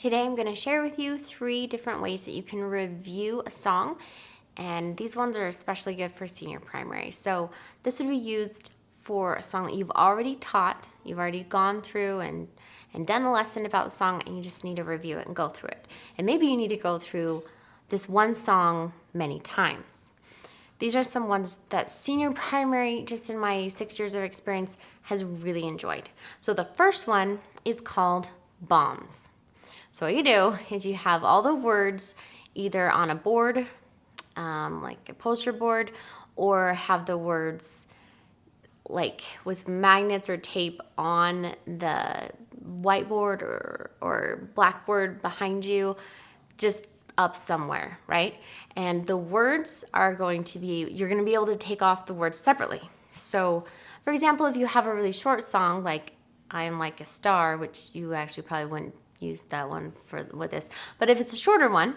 Today I'm going to share with you 3 different ways that you can review a song, and these ones are especially good for senior primary. So this would be used for a song that you've already taught, you've already gone through and done a lesson about the song, and you just need to review it and go through it. And maybe you need to go through this one song many times. These are some ones that senior primary, just in my 6 years of experience, has really enjoyed. So the first one is called Bombs. So what you do is you have all the words either on a board, like a poster board, or have the words like with magnets or tape on the whiteboard or blackboard behind you, just up somewhere, right? And the words are going to be, you're going to be able to take off the words separately. So, for example, if you have a really short song like I Am Like a Star, which you actually probably wouldn't use that one with this, but if it's a shorter one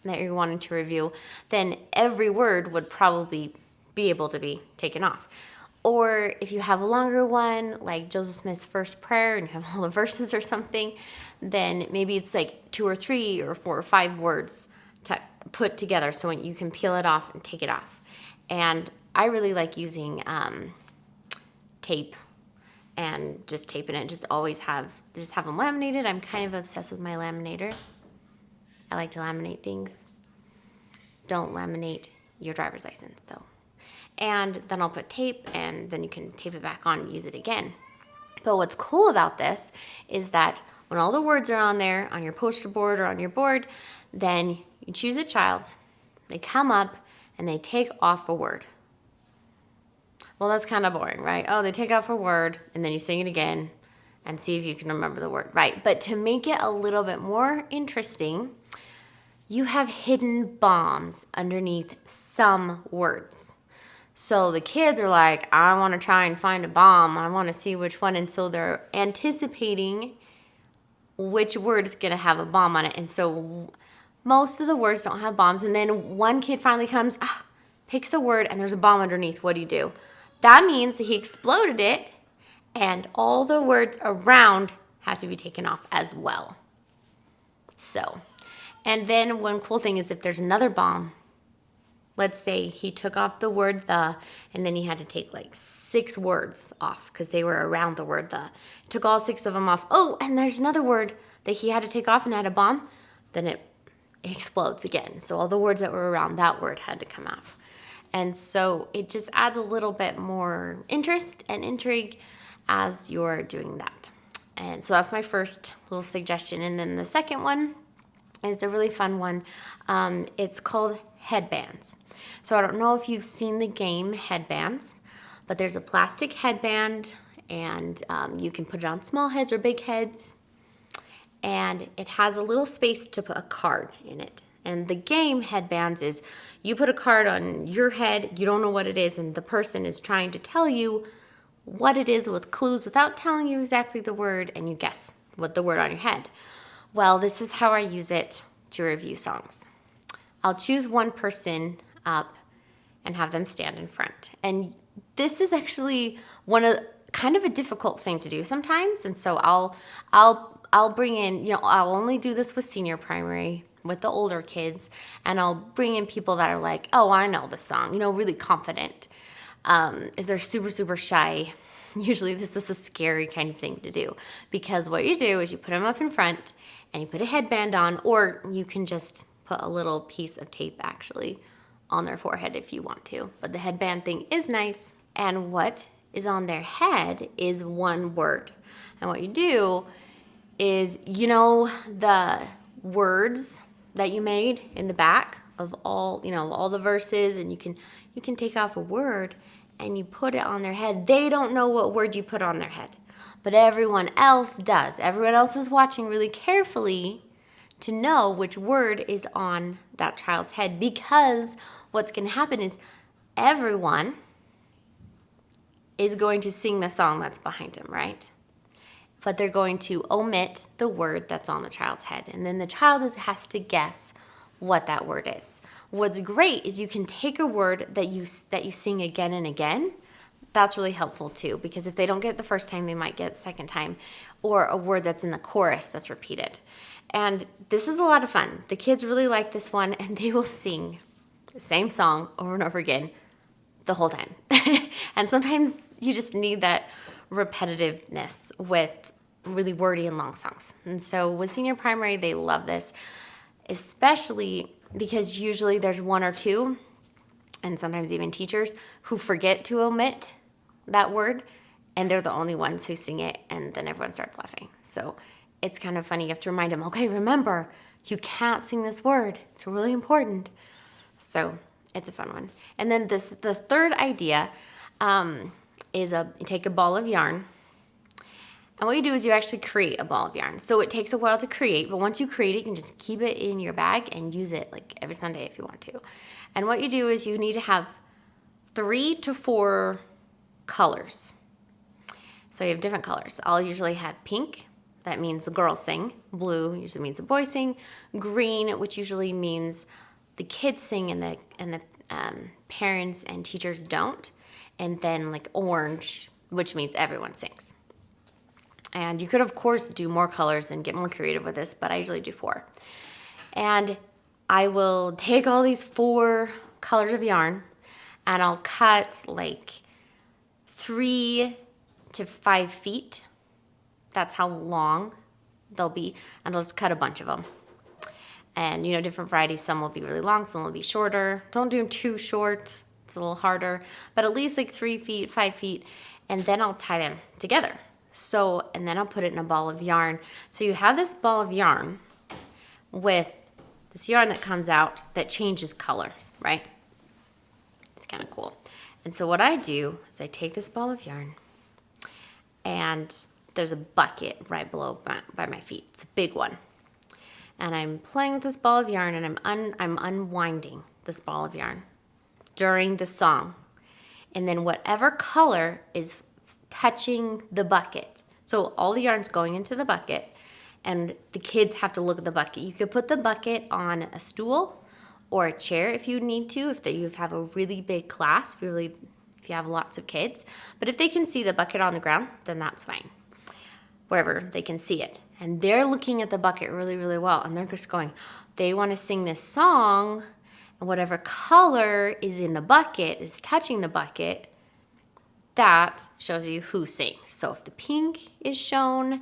that you're wanting to review, then every word would probably be able to be taken off. Or if you have a longer one, like Joseph Smith's First Prayer, and you have all the verses or something, then maybe it's like 2 or 3 or 4 or 5 words to put together so you can peel it off and take it off. And I really like using tape and just taping it. Just have them laminated. I'm kind of obsessed with my laminator. I like to laminate things. Don't laminate your driver's license though. And then I'll put tape, and then you can tape it back on and use it again. But what's cool about this is that when all the words are on there, on your poster board or on your board, then you choose a child, they come up, and they take off a word. Well, that's kind of boring, right? Oh, they take off a word, and then you sing it again and see if you can remember the word, right? But to make it a little bit more interesting, you have hidden bombs underneath some words. So the kids are like, I want to try and find a bomb. I want to see which one. And so they're anticipating which word is going to have a bomb on it. And so most of the words don't have bombs. And then one kid finally comes, picks a word, and there's a bomb underneath. What do? That means that he exploded it, and all the words around have to be taken off as well. So, and then one cool thing is if there's another bomb, let's say he took off the word the, and then he had to take like 6 words off because they were around the word the. Took all 6 of them off. Oh, and there's another word that he had to take off and had a bomb. Then it explodes again. So all the words that were around that word had to come off. And so it just adds a little bit more interest and intrigue as you're doing that. And so that's my first little suggestion. And then the second one is a really fun one. It's called Headbands. So I don't know if you've seen the game Headbands, but there's a plastic headband, and you can put it on small heads or big heads, and it has a little space to put a card in it. And the game Headbands is you put a card on your head, you don't know what it is, and the person is trying to tell you what it is with clues without telling you exactly the word, and you guess what the word on your head. Well, this is how I use it to review songs. I'll choose one person up and have them stand in front. And this is actually kind of a difficult thing to do sometimes. And so I'll bring in, I'll only do this with senior primary, with the older kids, and I'll bring in people that are like, oh, I know this song, really confident. If they're super, super shy, usually this is a scary kind of thing to do, because what you do is you put them up in front and you put a headband on, or you can just put a little piece of tape actually on their forehead if you want to. But the headband thing is nice. And what is on their head is one word. And what you do is, the words that you made in the back of all the verses, and you can take off a word and you put it on their head. They don't know what word you put on their head, but everyone else does. Everyone else is watching really carefully to know which word is on that child's head, because what's going to happen is everyone is going to sing the song that's behind them, right? But they're going to omit the word that's on the child's head, and then the child has to guess what that word is. What's great is you can take a word that you sing again and again, that's really helpful too, because if they don't get it the first time, they might get it the second time, or a word that's in the chorus that's repeated. And this is a lot of fun. The kids really like this one, and they will sing the same song over and over again the whole time. And sometimes you just need that repetitiveness with really wordy and long songs. And so with senior primary, they love this, especially because usually there's one or two, and sometimes even teachers, who forget to omit that word, and they're the only ones who sing it, and then everyone starts laughing. So it's kind of funny. You have to remind them, okay, remember, you can't sing this word. It's really important. So it's a fun one. And then the third idea is you take a ball of yarn, and what you do is you actually create a ball of yarn. So it takes a while to create, but once you create it, you can just keep it in your bag and use it like every Sunday if you want to. And what you do is you need to have 3 to 4 colors. So you have different colors. I'll usually have pink. That means the girls sing. Blue usually means the boys sing. Green, which usually means the kids sing and the parents and teachers don't. And then like orange, which means everyone sings. And you could, of course, do more colors and get more creative with this, but I usually do 4. And I will take all these 4 colors of yarn, and I'll cut like 3 to 5 feet. That's how long they'll be, and I'll just cut a bunch of them. And, different varieties. Some will be really long, some will be shorter. Don't do them too short. It's a little harder, but at least like 3 feet, 5 feet, and then I'll tie them together. And then I'll put it in a ball of yarn. So you have this ball of yarn with this yarn that comes out that changes colors, right? It's kind of cool. And so what I do is I take this ball of yarn, and there's a bucket right below by my feet. It's a big one. And I'm playing with this ball of yarn, and I'm unwinding this ball of yarn during the song. And then whatever color is touching the bucket. So all the yarn's going into the bucket, and the kids have to look at the bucket. You could put the bucket on a stool or a chair if you need to, if you have a really big class, if you have lots of kids. But if they can see the bucket on the ground, then that's fine. Wherever they can see it. And they're looking at the bucket really, really well, and they're just going, they want to sing this song, and whatever color is in the bucket is touching the bucket. That shows you who sings. So if the pink is shown,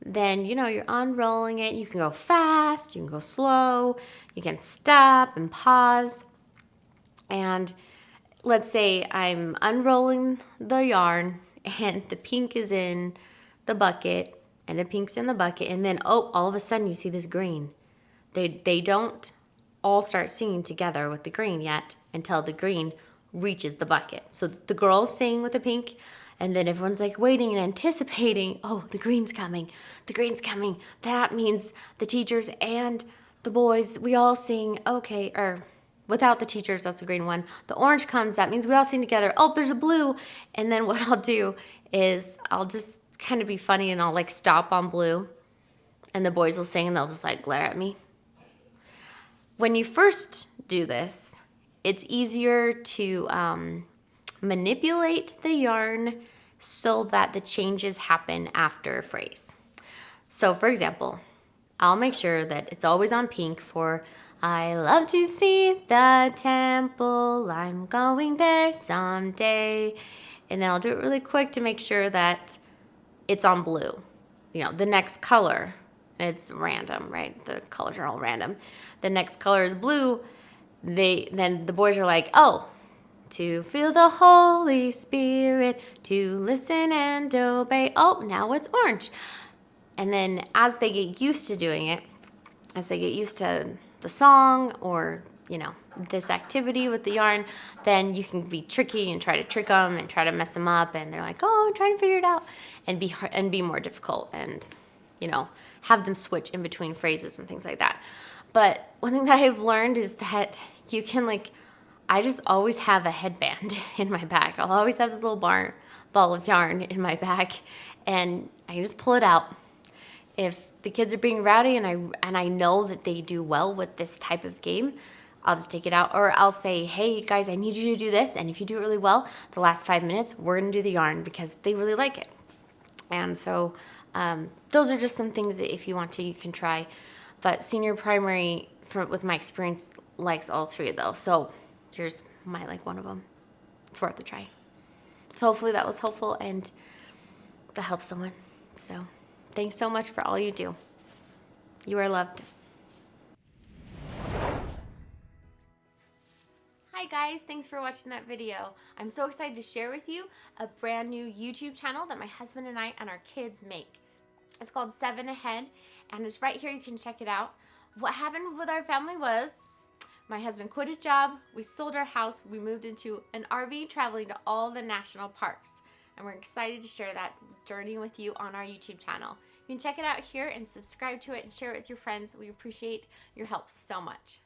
then you're unrolling it. You can go fast, you can go slow, you can stop and pause. And let's say I'm unrolling the yarn, and the pink is in the bucket, and the pink's in the bucket, and then all of a sudden you see this green. They don't all start singing together with the green yet until the green reaches the bucket. So the girls sing with the pink, and then everyone's like waiting and anticipating, the green's coming. The green's coming. That means the teachers and the boys, we all sing, okay, or without the teachers, that's the green one. The orange comes, that means we all sing together. Oh, there's a blue. And then what I'll do is I'll just kind of be funny, and I'll like stop on blue, and the boys will sing, and they'll just like glare at me. When you first do this, it's easier to manipulate the yarn so that the changes happen after a phrase. So for example, I'll make sure that it's always on pink for I love to see the temple, I'm going there someday. And then I'll do it really quick to make sure that it's on blue. The next color, it's random, right? The colors are all random. The next color is blue. Then the boys are like, to feel the Holy Spirit, to listen and obey. Now it's orange. And then as they get used to doing it, as they get used to the song or, this activity with the yarn, then you can be tricky and try to trick them and try to mess them up. And they're like, I'm trying to figure it out, and be more difficult, and, have them switch in between phrases and things like that. But one thing that I've learned is that you can I just always have a headband in my bag. I'll always have this little ball of yarn in my bag, and I can just pull it out. If the kids are being rowdy and I know that they do well with this type of game, I'll just take it out. Or I'll say, hey guys, I need you to do this. And if you do it really well, the last 5 minutes, we're gonna do the yarn because they really like it. And so those are just some things that if you want to, you can try. But senior primary, with my experience, likes all three of those. So yours might like one of them. It's worth a try. So hopefully that was helpful and that helps someone. So thanks so much for all you do. You are loved. Hi guys, thanks for watching that video. I'm so excited to share with you a brand new YouTube channel that my husband and I and our kids make. It's called 7 Ahead, and it's right here. You can check it out. What happened with our family was my husband quit his job, we sold our house, we moved into an RV traveling to all the national parks. And we're excited to share that journey with you on our YouTube channel. You can check it out here and subscribe to it and share it with your friends. We appreciate your help so much.